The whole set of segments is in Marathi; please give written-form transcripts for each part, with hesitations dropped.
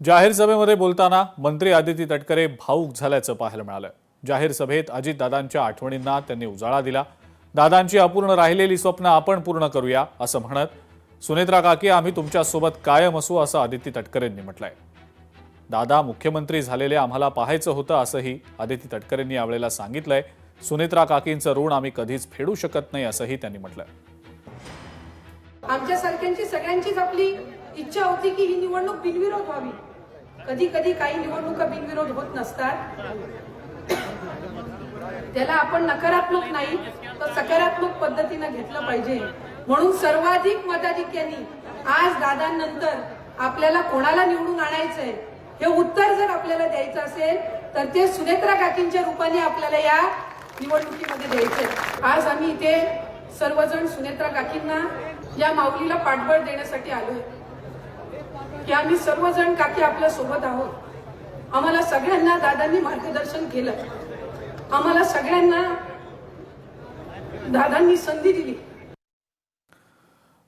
जाहीर सभेमध्ये बोलताना मंत्री आदिती तटकरे भावुक झाल्याचं पाहायला मिळालं। जाहीर सभेत अजितदादांच्या आठवणींना त्यांनी उजाळा दिला। दादांची अपूर्ण राहिलेली स्वप्न आपण पूर्ण करूया असं म्हणत सुनेत्रा काकी आम्ही तुमच्या सोबत कायम असू असं आदिती तटकरेंनी म्हटलंय। दादा मुख्यमंत्री झालेले आम्हाला पाहायचं होतं असंही आदिती तटकरेंनी यावेळेला सांगितलंय। सुनेत्रा काकींचं ऋण आम्ही कधीच फेडू शकत नाही असंही त्यांनी म्हटलंय। आमच्या सारख्यांची सगळ्यांचीच आपली इच्छा होती की ही निवडणूक बिनविरोध व्हावी। कधी कधी काही निवडणुका बिनविरोध होत नसतात, त्याला आपण नकारात्मक नाही तर सकारात्मक पद्धतीने घेतलं पाहिजे। म्हणून सर्वाधिक मताधिक्यांनी आज दादांनंतर आपल्याला कोणाला निवडून आणायचंय हे उत्तर जर आपल्याला द्यायचं असेल तर ते सुनेत्रा काकींच्या रूपाने आपल्याला या निवडणुकीमध्ये द्यायचंय। आज आम्ही इथे सर्वजण सुनेत्रा काकींना या माऊलीला पाठबळ देण्यासाठी आलोय की आम्ही सर्वजण काकी आपल्या सोबत आहोत। आम्हाला सगळ्यांना दादांनी मार्गदर्शन केलं, आम्हाला सगळ्यांना दादांनी संधी दिली।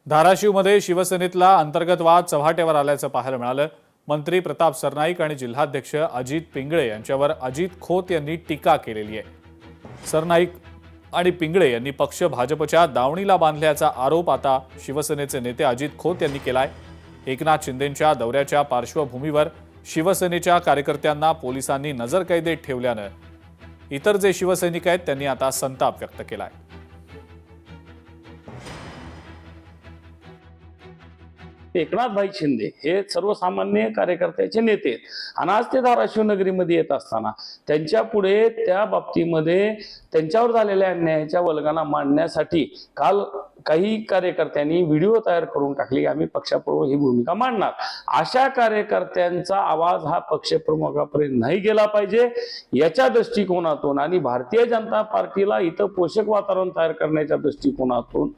धाराशिवमध्ये शिवसेनेतला अंतर्गत वाद चव्हाट्यावर आल्याचं पाहायला मिळालं। मंत्री प्रताप सरनाईक आणि जिल्हाध्यक्ष अजित पिंगळे यांच्यावर अजित खोत यांनी टीका केलेली आहे। सरनाईक आणि पिंगळे यांनी पक्ष भाजपच्या दावणीला बांधल्याचा आरोप आता शिवसेनेचे नेते अजित खोत यांनी केलाय। एकनाथ शिंदेंच्या दौऱ्याच्या पार्श्वभूमीवर शिवसेनेच्या कार्यकर्त्यांना पोलिसांनी नजरकैदेत ठेवल्यानं इतर जे शिवसैनिक आहेत त्यांनी आता संताप व्यक्त केलाय। एकनाथभाई शिंदे हे सर्वसामान्य कार्यकर्त्याचे नेते आहेत आणि आज ते धाराशिव नगरीमध्ये येत असताना त्यांच्या पुढे त्या बाबतीमध्ये त्यांच्यावर झालेल्या अन्यायाच्या वल्गना मांडण्यासाठी काल काही कार्यकर्त्यांनी व्हिडिओ तयार करून टाकली। आम्ही पक्षापूर्व ही भूमिका मांडणार। अशा कार्यकर्त्यांचा आवाज हा पक्षप्रमुखापर्यंत नाही गेला पाहिजे याच्या दृष्टिकोनातून आणि भारतीय जनता पार्टीला इथं पोषक वातावरण तयार करण्याच्या दृष्टिकोनातून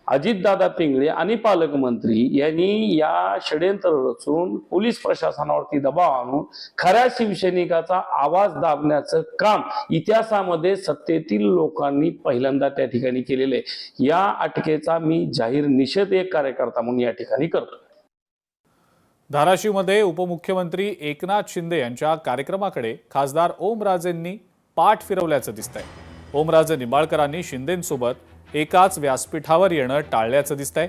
अजितदादा पिंगळे आणि पालकमंत्री यांनी या षडयंत्र रचून पोलीस प्रशासनावरती दबाव आणून खऱ्या शिवसैनिकाचा आवाज दाबण्याचं काम इतिहासामध्ये सत्तेतील लोकांनी पहिल्यांदा त्या ठिकाणी केलेलं आहे। या अटकेचा मी जाहीर निषेध एक कार्यकर्ता म्हणून या ठिकाणी करतो। धाराशिवमध्ये उपमुख्यमंत्री एकनाथ शिंदे यांच्या कार्यक्रमाकडे खासदार ओमराजेंनी पाठ फिरवल्याचं दिसतंय। ओमराजे निंबाळकरांनी शिंदेंसोबत एकाच व्यासपीठावर येणं टाळल्याचं दिसतंय।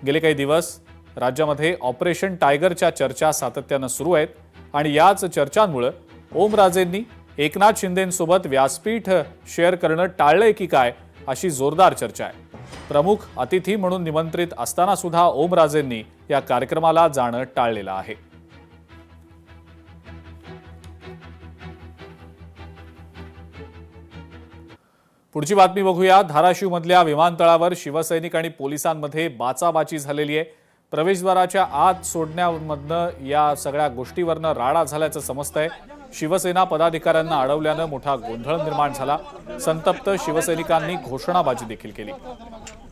गेले काही दिवस राज्यामध्ये ऑपरेशन टायगरच्या चर्चा सातत्यानं सुरू आहेत आणि याच चर्चांमुळे ओमराजेंनी एकनाथ शिंदेंसोबत व्यासपीठ शेअर करणं टाळलंय की काय अशी जोरदार चर्चा आहे। प्रमुख अतिथी म्हणून निमंत्रित असताना सुद्धा ओमराजेंनी या कार्यक्रमाला जाणं टाळलेलं आहे। पुढची बातमी बघूया। धाराशिवमधल्या विमानतळावर शिवसैनिक आणि पोलिसांमध्ये बाचाबाची झालेली आहे। प्रवेशद्वाराच्या आत सोडण्यामधनं या सगळ्या गोष्टीवरनं राडा झाल्याचं समजतंय। शिवसेना पदाधिकाऱ्यांना अडवल्यानं मोठा गोंधळ निर्माण झाला। संतप्त शिवसैनिकांनी घोषणाबाजी देखील केली।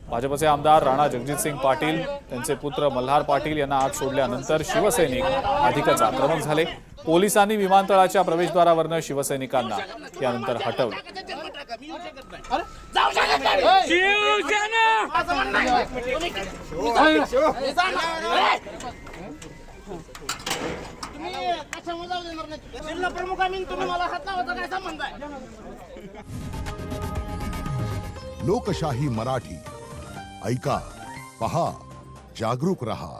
भाजपचे आमदार राणा जगजितसिंग पाटील त्यांचे पुत्र मल्हार पाटील यांना आत सोडल्यानंतर शिवसैनिक अधिकच आक्रमक झाले। पोलिसांनी विमानतळाच्या प्रवेशद्वारावरनं शिवसैनिकांना यानंतर हटवलं। लोकशाही मराठी ऐका, पहा, जागरूक रहा।